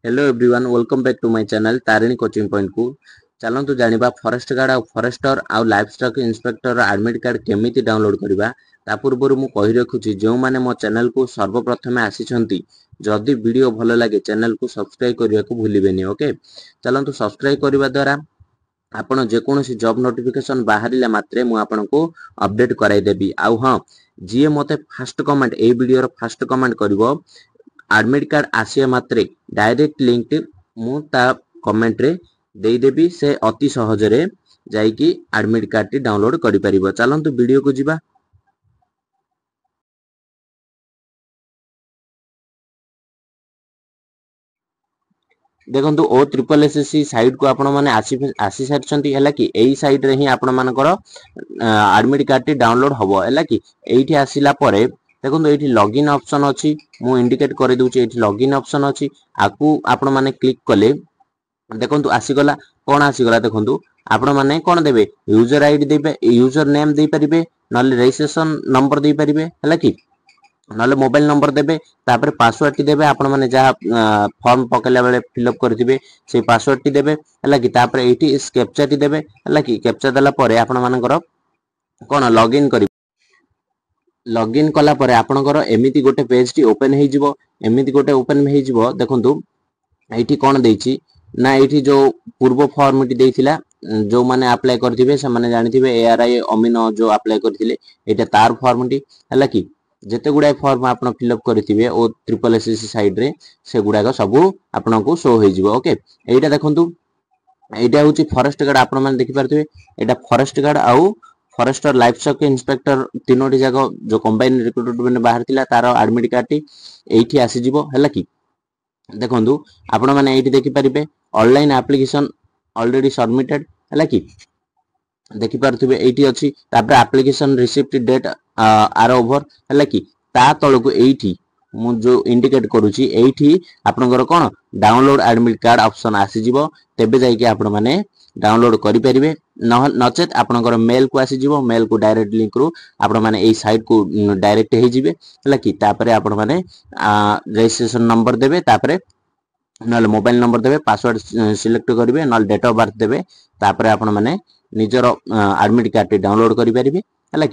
Hello everyone welcome back to my channel Tarini coaching point को चलतु जानिबा फॉरेस्ट गार्ड आउ फॉरेस्टर आउ life stock inspector admit card केमिति डाउनलोड करबा ता पूर्व मु कहि रखुची जो माने मो चैनल को सर्वप्रथम आसीछंती जदि वीडियो भलो लागे चैनल को सब्सक्राइब करिया को भूलिबेनी। ओके चलतु सब्सक्राइब करबा द्वारा आपण जे कोनोसी जॉब नोटिफिकेशन बाहरिला मात्रे मु आपण को अपडेट कराई देबी। आउ हां जी मते फर्स्ट कमेंट ए video row first comment करिवो admit card आसिया मात्रे डायरेक्ट लिंक मु ता कमेंट रे देई देबी से अति सहज रे जाई कि एडमिट कार्ड टी डाउनलोड करि परिबो। चलंतु वीडियो को जिबा। देखंतु ओ ट्रिपल एसएससी साइट को आपण माने आसी सारछंती हला कि एई साइट रे ही आपण मानकर एडमिट कार्ड टी डाउनलोड हबो हला कि एइठी आसीला परे देखो ये लॉगिन ऑप्शन अच्छी मु इंडिकेट कर दूची ये लॉगिन ऑप्शन अच्छी आकु आपण माने क्लिक कले देखो आसीगला कौन आसीगला देखो आपण माने कौन देबे यूजर आईडी देबे यूजर नेम दे परिबे नले रजिस्ट्रेशन नंबर दे परिबे हला कि नले मोबाइल नंबर देबे तापर पासवर्ड टी देबे आपण माने जहा फॉर्म पकेला बेले फिलअप करथिबे से पासवर्ड टी देबे हला कि तापर एठी कैप्चा टी देबे हला कि कैप्चा दला परे आपण मानकर कोन लॉगिन करि लॉगिन कला परे आपनकर एमिति गोटे पेज टी ओपन हे जिवो एमिति गोटे ओपन हे जिवो देखंतु एठी कोन देइछि ना एठी जो पूर्व फॉर्म टी देइथिला जो माने अप्लाई करथिबे से माने जानिथिबे एआरआई अमीनो जो अप्लाई करथिले एटा तार फॉर्म टी हला कि जेते गुडा फॉर्म आपन फिलअप करथिबे ओ ट्रिपल एसएससी साइड रे से गुडा को सब आपन को शो हे जिवो। ओके एटा देखंतु एटा होची फॉरेस्ट गार्ड आपन माने देखि पारथिबे एटा फॉरेस्ट गार्ड आउ फॉरेस्टर लाइफ स्टॉक इंस्पेक्टर तीनोटी जागो जो कंबाइन रिक्रूटमेंट बाहर थिला तार एडमिट कार्ड टी एठी आसी जिवो हला कि देखंतु आपण माने एठी देखि परिबे ऑनलाइन एप्लीकेशन ऑलरेडी सबमिटेड हला कि देखि पारथिबे एठी अछि तापर एप्लीकेशन रिसिप्ट डेट आर ओवर हला कि ता तळको एठी मु जो इंडिकेट करूची एठी आपनकर कोन डाउनलोड एडमिट कार्ड ऑप्शन आसी जिवो तेबे जाई कि आपण माने डाउनलोड करि परिबे नचेत आपनकर मेल को आसी जिवो मेल को डायरेक्ट लिंक रु आपण माने एई साइट को डायरेक्ट हे जिवे हला कि तापरे आपण माने रजिस्ट्रेशन नंबर देबे तापरे नल मोबाइल नंबर देबे पासवर्ड सिलेक्ट करिवे नल डेट ऑफ बर्थ देबे तापरे आपण माने निजरो एडमिट कार्ड डाउनलोड करि परिबे हला कि